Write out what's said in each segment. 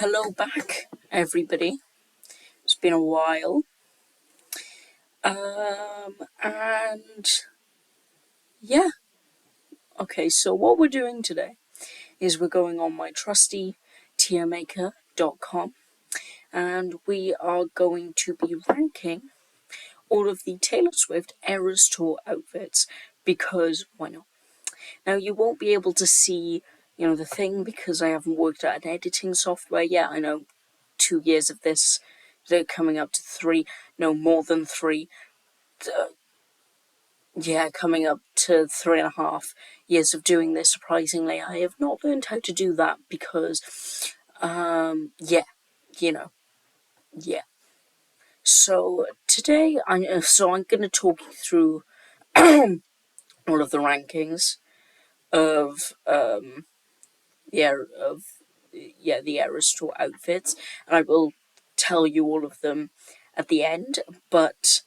hello back, everybody. It's been a while. And yeah. Okay, so what we're doing today is we're going on my trusty tiermaker.com and we are going to be ranking all of the Taylor Swift Eras Tour outfits because why not? Now, you won't be able to see, the thing because I haven't worked at an editing software yet. I know 2 years of this, they're coming up to 3, no, more than 3. Coming up to 3.5 years of doing this, surprisingly. I have not learned how to do that because, So today, I'm going to talk you through all of the rankings of the Eras Tour outfits, and I will tell you all of them at the end. But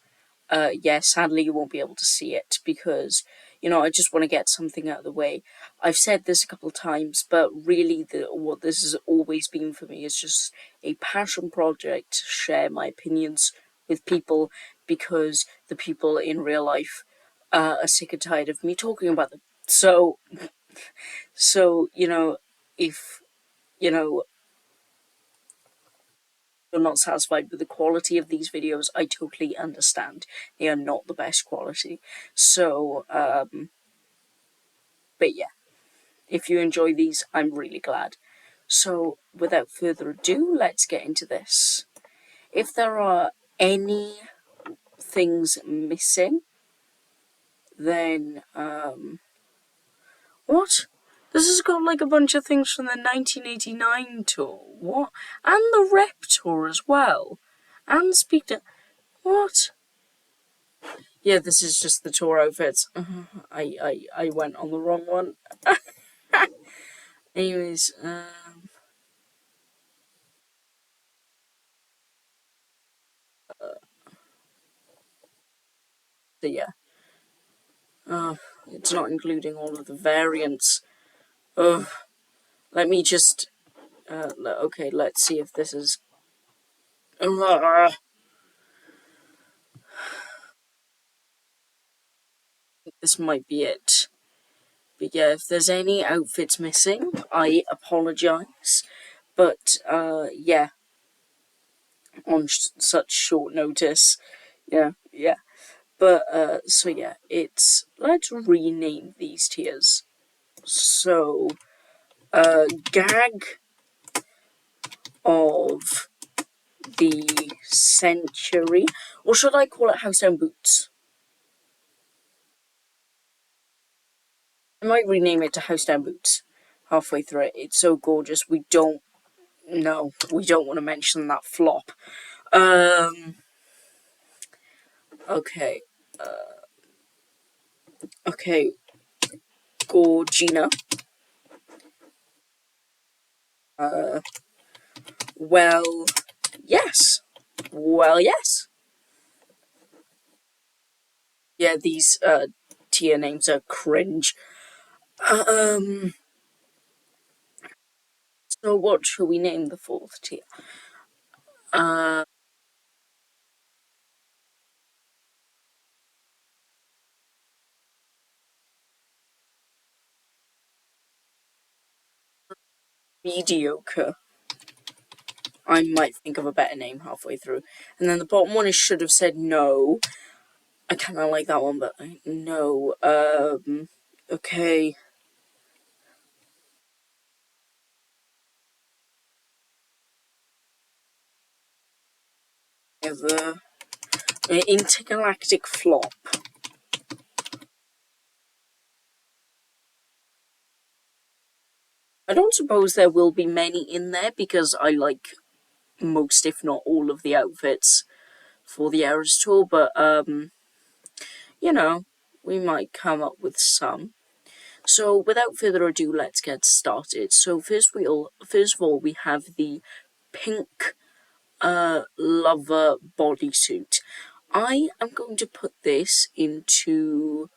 sadly you won't be able to see it because I just want to get something out of the way. I've said this a couple of times, but really what this has always been for me is just a passion project to share my opinions with people because the people in real life are sick and tired of me talking about them. So if you're not satisfied with the quality of these videos, I totally understand. They are not the best quality. So, but yeah, if you enjoy these, I'm really glad. So, without further ado, let's get into this. If there are any things missing, then, what? This has got like a bunch of things from the 1989 tour. What? And the Rep tour as well. And speak to... What? Yeah, this is just the tour outfits. I went on the wrong one. Anyways, so yeah. It's not including all of the variants. Ugh. Let me just, okay, let's see if this is... This might be it. But yeah, if there's any outfits missing, I apologize. But, yeah, on such short notice. Yeah. But, so yeah, let's rename these tiers. So, gag of the century, or should I call it House Down Boots? I might rename it to House Down Boots halfway through it. It's so gorgeous. We don't want to mention that flop. Okay. Okay. Gorgina. Well, yes. Well, yes. Yeah, these, tier names are cringe. So what shall we name the 4th tier? Mediocre. I might think of a better name halfway through. And then the bottom one is Should Have Said No. I kind of like that one, but no. Okay. Ever. Intergalactic Flop. I don't suppose there will be many in there because I like most, if not all, of the outfits for the Eras Tour, but, we might come up with some. So, without further ado, let's get started. So, first of all, we have the pink lover bodysuit. I am going to put this into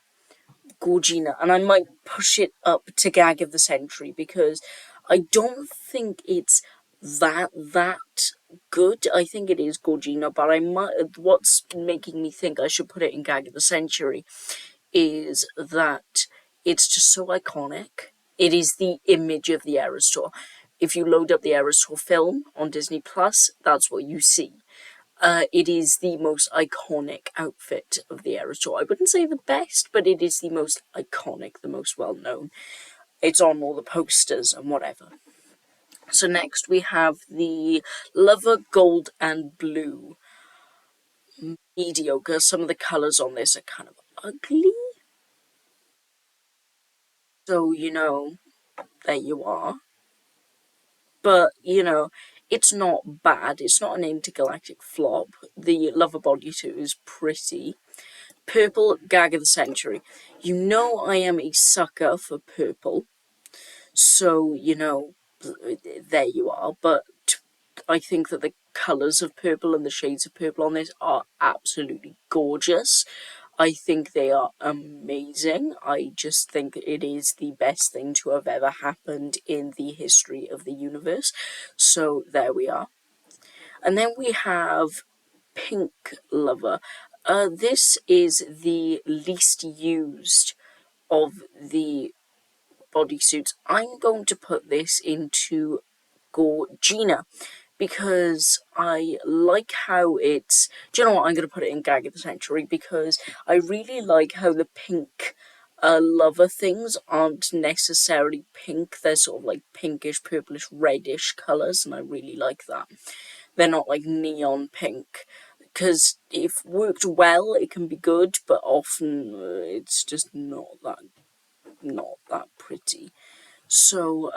Gorgina, and I might push it up to Gag of the Century because I don't think it's that good. I think it is Gorgina, but what's making me think I should put it in Gag of the Century is that it's just so iconic. It is the image of the Eras Tour. If you load up the Eras Tour film on Disney Plus, that's what you see. It is the most iconic outfit of the Eras Tour. I wouldn't say the best, but it is the most iconic, the most well known. It's on all the posters and whatever. So next we have the Lover Gold and Blue. Mediocre. Some of the colours on this are kind of ugly. So, there you are. But, it's not bad. It's not an intergalactic flop. The Lover bodysuit is pretty. Purple, Gag of the Century. You know I am a sucker for purple. So, there you are. But I think that the colours of purple and the shades of purple on this are absolutely gorgeous. I think they are amazing. I just think it is the best thing to have ever happened in the history of the universe. So there we are. And then we have Pink Lover. This is the least used of the bodysuits. I'm going to put this into Gorgina because I like how it's... Do you know what? I'm going to put it in Gag of the Century because I really like how the pink lover things aren't necessarily pink. They're sort of like pinkish, purplish, reddish colours, and I really like that. They're not like neon pink. Because if worked well, it can be good, but often it's just not that pretty. So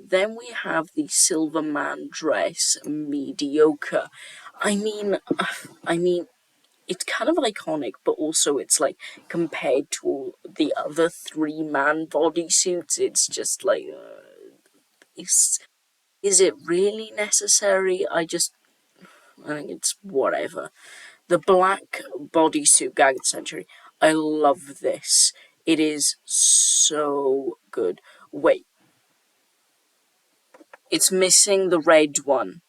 then we have the Silverman dress, mediocre. I mean, it's kind of iconic, but also it's like compared to all the other three-man bodysuits, it's just like, is it really necessary? I think it's whatever. The black bodysuit, Gag of the Century. I love this. It is so good. Wait. It's missing the red one.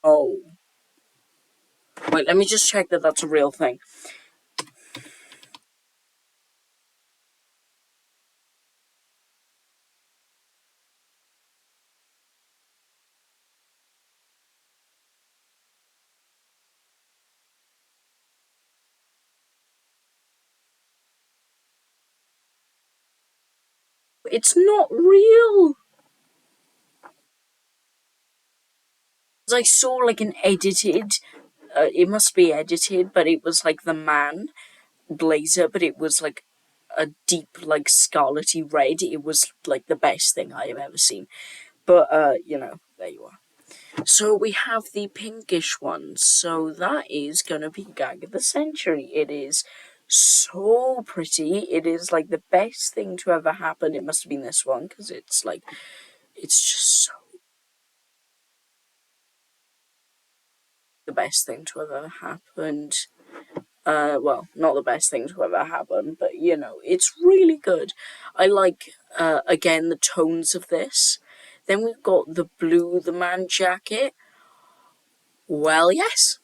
Oh. Wait, let me just check that that's a real thing. It's not real! I saw like an edited, it must be edited, but it was like the man blazer, but it was like a deep, like scarlety red. It was like the best thing I have ever seen. But, there you are. So we have the pinkish one. So that is gonna be Gag of the Century. It is so pretty. It is like the best thing to ever happen. It must have been this one because it's like, it's just so the best thing to have ever happened. Well, not the best thing to ever happen, but it's really good. I like, again, the tones of this. Then we've got the blue, the man jacket. Well, yes,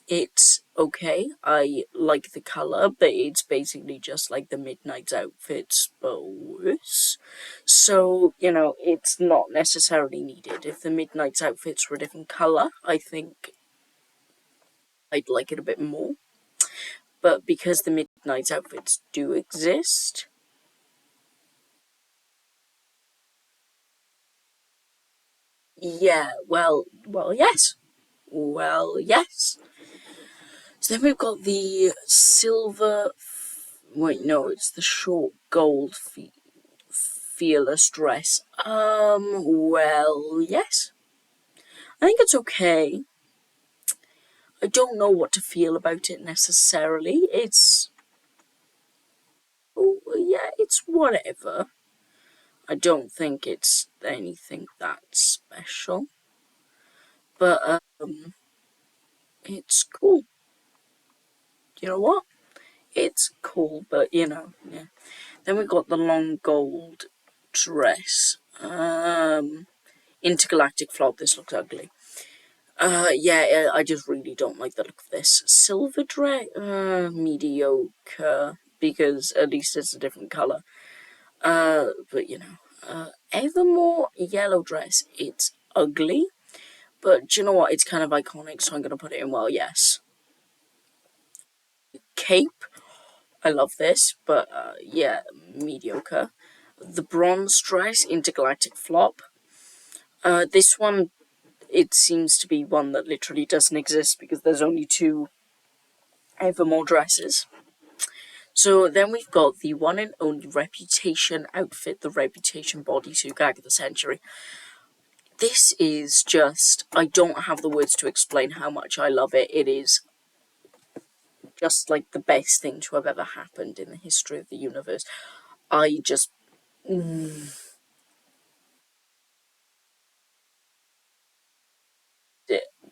it's okay. I like the colour, but it's basically just like the Midnight's outfits, but worse. So, it's not necessarily needed. If the Midnight's outfits were a different colour, I think I'd like it a bit more. But because the Midnight's outfits do exist, yeah, yes. Well, yes. So then we've got the silver... Wait, no, it's the short gold fearless dress. Well, yes. I think it's okay. I don't know what to feel about it necessarily. Oh, yeah, it's whatever. I don't think it's anything that special. But, it's cool. You know what? It's cool, but, yeah. Then we got the long gold dress. Intergalactic Flop, this looks ugly. Yeah, I just really don't like the look of this. Silver dress, mediocre, because at least it's a different colour. But you know, Evermore yellow dress, it's ugly, but do you know what? It's kind of iconic, so I'm gonna put it in well, yes. Cape, I love this, but yeah, mediocre. The bronze dress, intergalactic flop. This one, it seems to be one that literally doesn't exist because there's only two Evermore dresses. So then we've got the one and only Reputation outfit, the Reputation bodysuit gag of the century. This is just, I don't have the words to explain how much I love it. It is just like the best thing to have ever happened in the history of the universe. I just,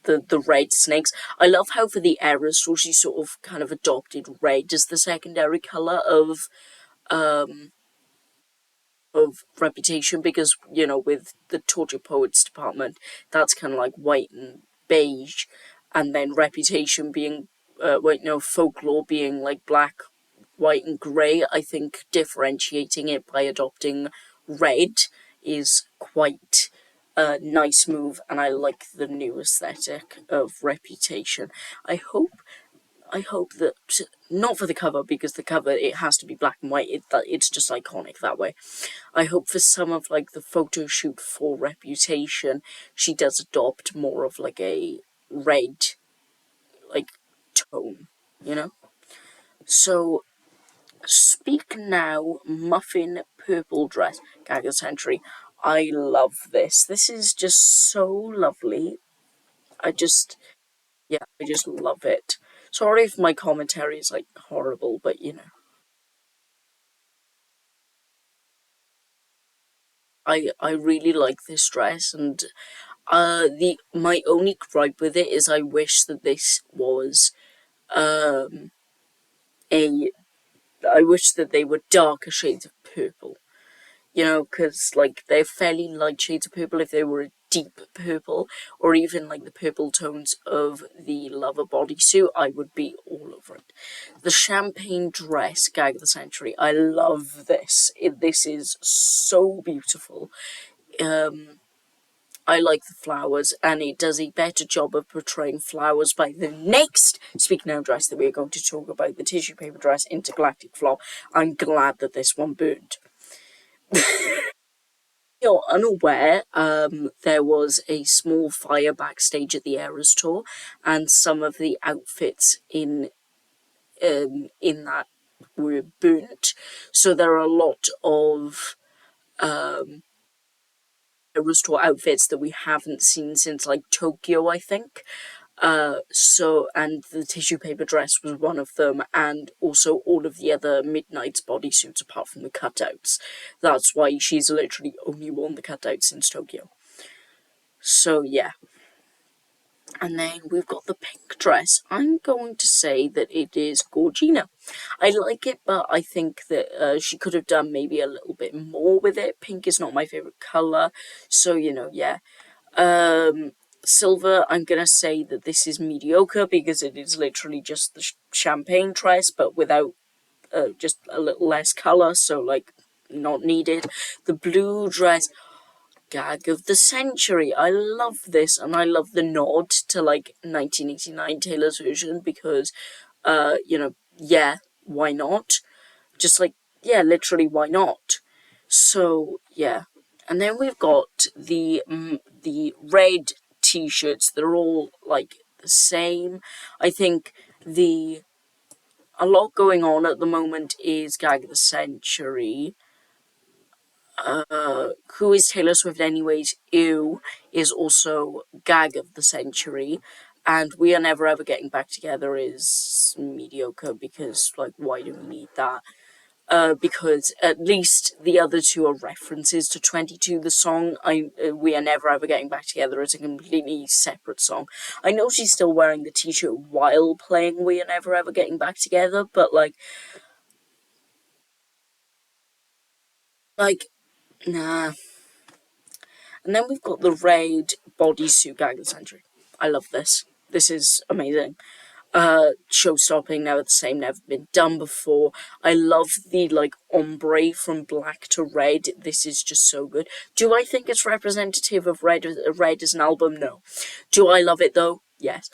the red snakes. I love how for the Eras tour she sort of kind of adopted red as the secondary colour um of Reputation, because you know with the Torture Poets department that's kind of like white and beige, and then Reputation being Folklore being like black, white and grey. I think differentiating it by adopting red is quite a nice move, and I like the new aesthetic of Reputation. I hope I hope that, not for the cover, because the cover it has to be black and white. It's just iconic that way. I hope for some of like the photo shoot for Reputation, she does adopt more of like a red like tone, you know. So Speak Now muffin purple dress, Gaga Century. I love this. This is just so lovely. I just Yeah, I just love it. Sorry if my commentary is like horrible, but you know, I really like this dress, and the my only gripe with it is I wish that this was um a I wish that they were darker shades of purple. You know, because like they're fairly light shades of purple. If they were a deep purple, or even like the purple tones of the Lover bodysuit, I would be all over it. The champagne dress, gag of the century. I love this. This is so beautiful. Um, I like the flowers, and it does a better job of portraying flowers by the next Speak Now dress that we are going to talk about, the tissue paper dress, Intergalactic Flop. I'm glad that this one burned. You're unaware, there was a small fire backstage at the Eras tour, and some of the outfits in that were burnt. So there are a lot of Eras tour outfits that we haven't seen since like Tokyo, I think. And the tissue paper dress was one of them, and also all of the other Midnight's bodysuits apart from the cutouts. That's why she's literally only worn the cutouts since Tokyo. So yeah. And then we've got the pink dress. I'm going to say that it is Gorgina. I like it, but I think that she could have done maybe a little bit more with it. Pink is not my favourite colour, so you know, yeah. Silver, I'm gonna say that this is mediocre because it is literally just the champagne dress, but without just a little less colour, so like not needed. The blue dress, gag of the century. I love this, and I love the nod to like 1989 Taylor's version because, yeah, why not? Just like, yeah, literally, why not? So yeah, and then we've got the red t-shirts. They're all like the same. I think the a lot going on at the moment is gag of the century. Who is Taylor Swift anyways? Ew is also gag of the century, and We Are Never Ever Getting Back Together is mediocre because like why do we need that? Because at least the other two are references to 22. The song We Are Never Ever Getting Back Together is a completely separate song. I know she's still wearing the t-shirt while playing We Are Never Ever Getting Back Together, but like, nah. And then we've got the red bodysuit Gag of the Century. I love this. This is amazing. Show-stopping, never the same, never been done before. I love the like ombre from black to red. This is just so good. Do I think it's representative of Red as an album? No. Do I love it though? Yes.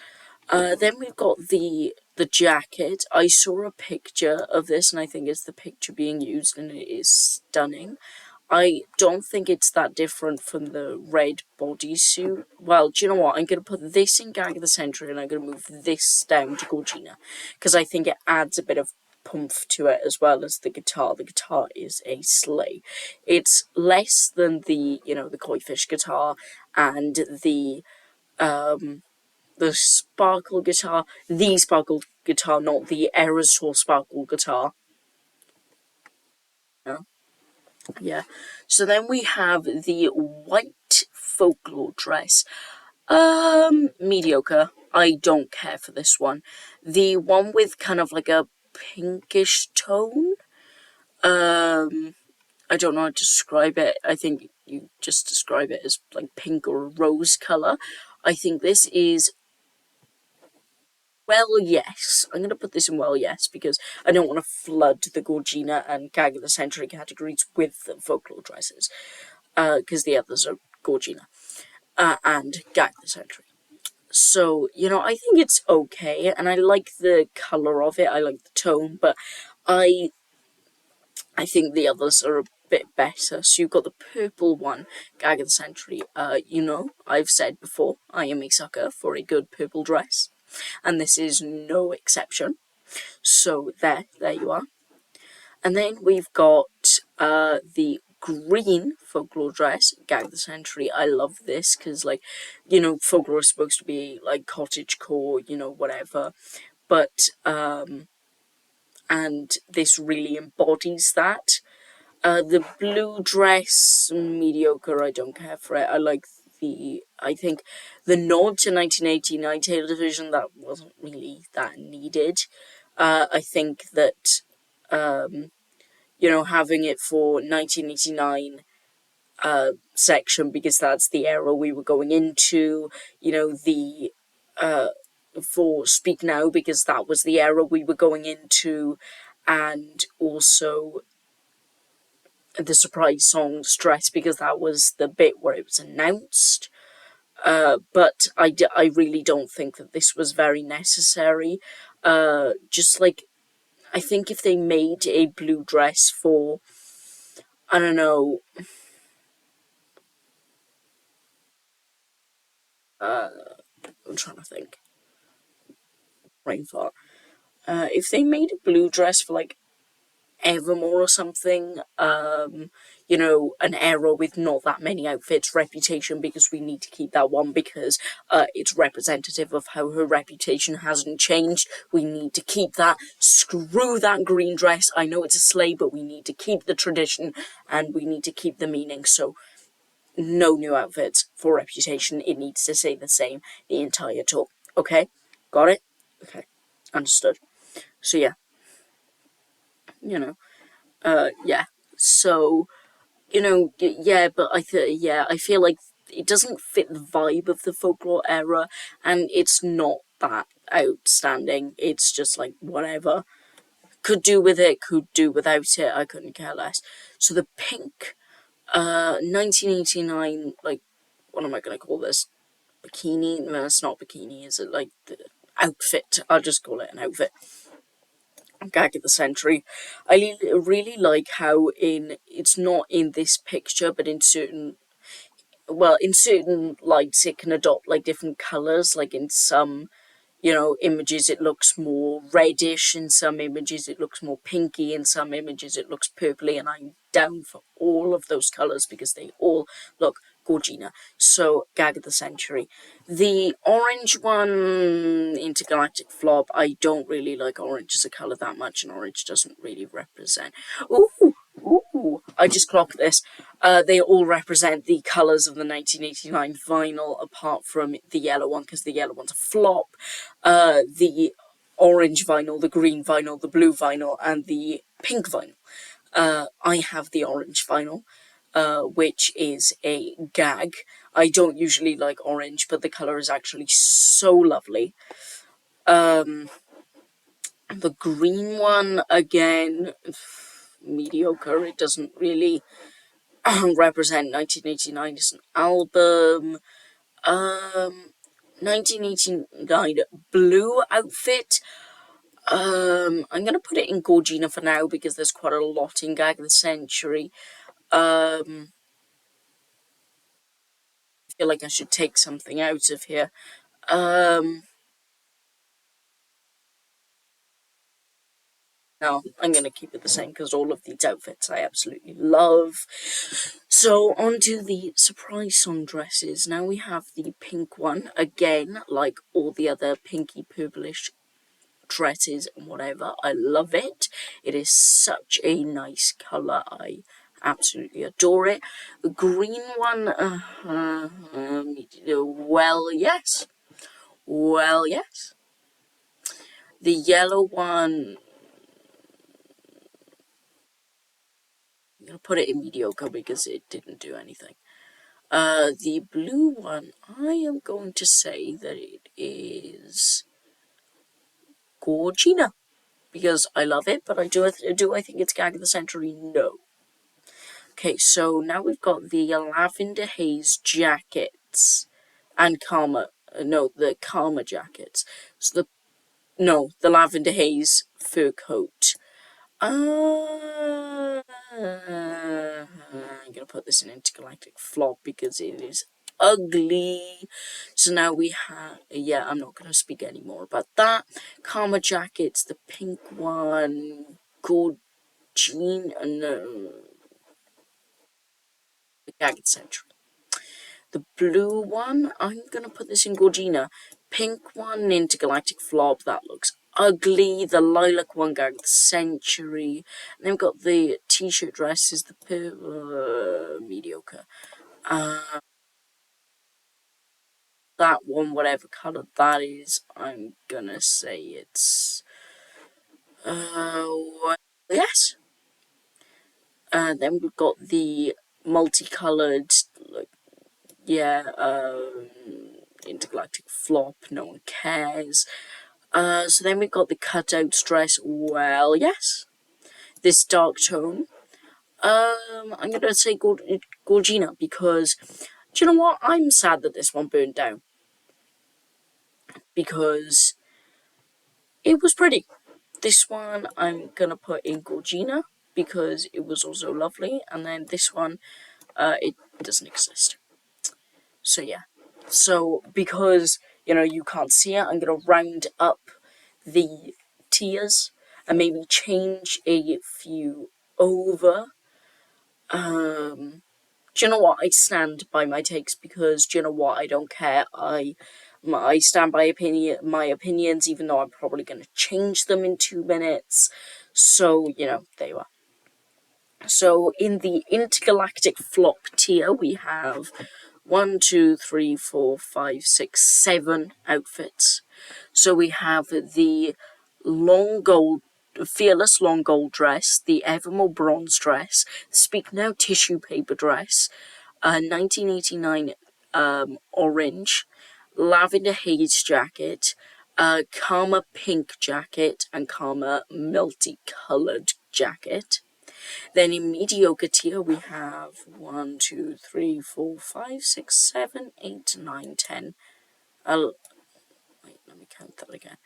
Then we've got the jacket. I saw a picture of this, and I think it's the picture being used, and it is stunning. I don't think it's that different from the red bodysuit. Well, do you know what? I'm going to put this in Gag of the Century, and I'm going to move this down to Gorgina, because I think it adds a bit of pumph to it as well as the guitar. The guitar is a slay. It's less than the, the Koi Fish guitar and the sparkle guitar, not the aerosol sparkle guitar. Yeah. So then we have the white folklore dress. Mediocre. I don't care for this one. The one with kind of like a pinkish tone. I don't know how to describe it. I think you just describe it as like pink or rose color. I think this is well, yes. I'm going to put this in well, yes, because I don't want to flood the Gorgina and Gag of the Century categories with the folklore dresses, because the others are Gorgina and Gag of the Century. So, I think it's okay, and I like the colour of it, I like the tone, but I think the others are a bit better. So you've got the purple one, Gag of the Century. I've said before, I am a sucker for a good purple dress, and this is no exception. So there you are. And then we've got the green folklore dress, Gag of the Century. I love this because, folklore is supposed to be like cottagecore, whatever. But and this really embodies that. The blue dress, mediocre. I don't care for it. I think the nod to 1989 television, that wasn't really that needed. I think that, having it for 1989 section, because that's the era we were going into, for Speak Now, because that was the era we were going into, and also the surprise song Stress, because that was the bit where it was announced. But I really don't think that this was very necessary. Just like, I think if they made a blue dress for, I don't know, I'm trying to think, brain fart. If they made a blue dress for like Evermore or something, an era with not that many outfits, Reputation, because we need to keep that one because it's representative of how her reputation hasn't changed. We need to keep that. Screw that green dress. I know it's a slay, but we need to keep the tradition and we need to keep the meaning. So no new outfits for Reputation. It needs to stay the same the entire tour. Okay? Got it? Okay. Understood. So yeah. Yeah. So, yeah, but I feel like it doesn't fit the vibe of the folklore era, and it's not that outstanding. It's just like, whatever. Could do with it, could do without it, I couldn't care less. So the pink, 1989, like, what am I gonna call this? Bikini? No, it's not bikini, is it? Like, the outfit. I'll just call it an outfit. Gag of the Century. I really like how it's not in this picture, but in certain lights it can adopt like different colours. Like in some images it looks more reddish, in some images it looks more pinky, in some images it looks purpley, and I'm down for all of those colours because they all look Gorgina. So, Gag of the Century. The orange one, Intergalactic Flop, I don't really like orange as a colour that much, and orange doesn't really represent. Ooh, I just clocked this. They all represent the colours of the 1989 vinyl, apart from the yellow one, because the yellow one's a flop. The orange vinyl, the green vinyl, the blue vinyl, and the pink vinyl. I have the orange vinyl. which is a gag. I don't usually like orange, but the color is actually so lovely. The green one, again, mediocre. It doesn't really represent 1989 as an album. 1989 blue outfit. I'm gonna put it in Gorgina for now because there's quite a lot in Gag of the Century. I feel like I should take something out of here. No, I'm gonna keep it the same because all of these outfits I absolutely love. So, on to the surprise song dresses. Now we have the pink one, again, like all the other pinky purplish dresses and whatever. I love it. It is such a nice colour. I absolutely adore it. The green one, well, yes. Well, yes. The yellow one, I'm gonna put it in mediocre because it didn't do anything. The blue one, I am going to say that it is Gorgina because I love it, but do I think it's Gag of the Century? No. Okay, so now we've got the Lavender Haze jackets and the Karma jackets. So the Lavender Haze fur coat. I'm gonna put this in Intergalactic Flop because it is ugly. So now we have, yeah, I'm not gonna speak anymore about that. Karma jackets, the pink one, gold jean, no, the Gagged Century. The blue one, I'm gonna put this in Gorgina. Pink one, Intergalactic Flop, that looks ugly. The lilac one, Gagged Century. And then we've got the t-shirt dresses, the mediocre. That one, whatever colour that is, I'm gonna say it's, yes. Then we've got the multicoloured, like, yeah, Intergalactic Flop, no one cares. So then we've got the cutout dress, well, yes. This dark tone. I'm gonna say Gorgina because, do you know what? I'm sad that this one burned down. Because it was pretty. This one I'm gonna put in Gorgina because it was also lovely. And then this one, it doesn't exist. So yeah. So because, you can't see it, I'm gonna round up the tiers and maybe change a few over. Do you know what? I stand by my takes because, do you know what? I don't care. I stand by my opinions, even though I'm probably going to change them in 2 minutes. So, there you are. So, in the Intergalactic Flop tier, we have 1, 2, 3, 4, 5, 6, 7 outfits. So, we have the Fearless long gold dress, the Evermore bronze dress, Speak Now tissue paper dress, 1989 orange, Lavender Haze jacket, Karma pink jacket, and Karma multicolored jacket. Then in mediocre tier we have 1, 2, 3, 4, 5, 6, 7, 8, 9, 10. Wait, let me count that again.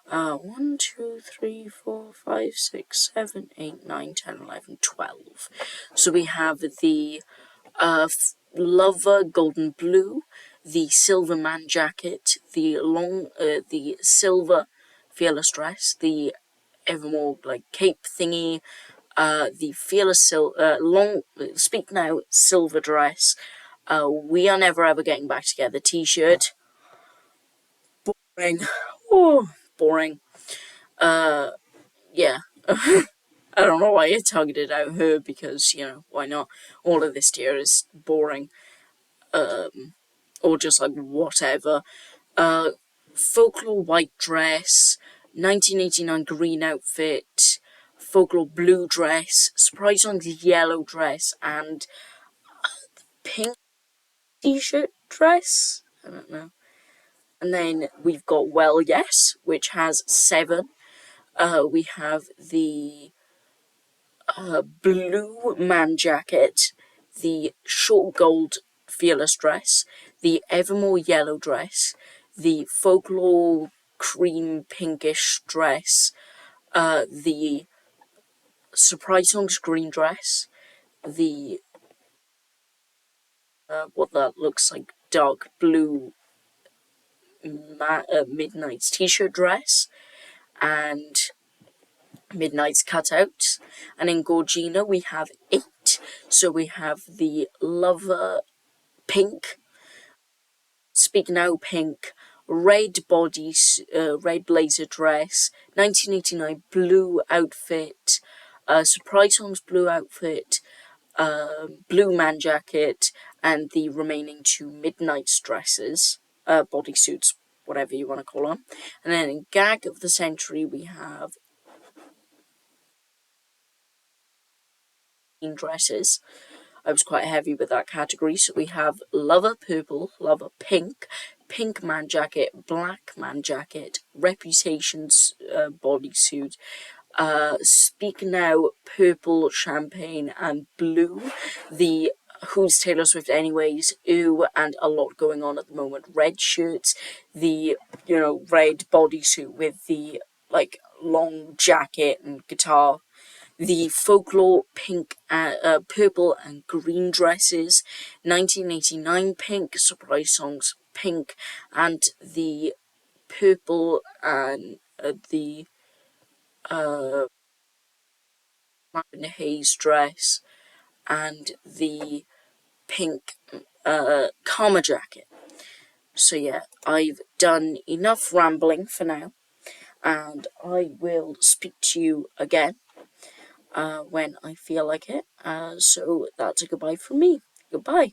1, 2, 3, 4, 5, 6, 7, 8, 9, 10, 11, 12. So we have the Lover Golden Blue, the Silver Man jacket, the Silver Fearless dress, the Evermore cape thingy, the Fearless Speak Now silver dress, We Are Never Ever Getting Back Together t-shirt. Boring. Oh, boring. Yeah. I don't know why I targeted out her because, why not? All of this tier is boring. Or just whatever. Folklore white dress, 1989 green outfit, folklore blue dress, surprise songs yellow dress, and pink t-shirt dress. I don't know. And then we've got Well Yes, which has 7. We have the blue man jacket, the short gold fearless dress, the evermore yellow dress, the folklore cream pinkish dress, the surprise songs green dress, the what that looks like dark blue Midnight's t-shirt dress, and Midnight's cutouts. And in Gorgina we have 8. So we have the Lover pink, Speak Now pink, red red blazer dress, 1989 blue outfit, Surprise Songs blue outfit, blue man jacket, and the remaining 2 Midnight's dresses, bodysuits, whatever you want to call them. And then in Gag of the Century we have dresses. I was quite heavy with that category. So we have Lover Purple, Lover Pink, Pink Man Jacket, Black Man Jacket, Reputations bodysuit, Speak Now Purple, Champagne, and Blue. The Who's Taylor Swift Anyways, Ooh, and a lot going on at the moment. Red shirts, the, red bodysuit with the, long jacket and guitar, the folklore pink, purple and green dresses, 1989 pink, Surprise Songs pink, and the purple and the Marvin Hayes dress, and the pink Karma jacket. So yeah, I've done enough rambling for now, and I will speak to you again when I feel like it. So that's a goodbye from me. Goodbye.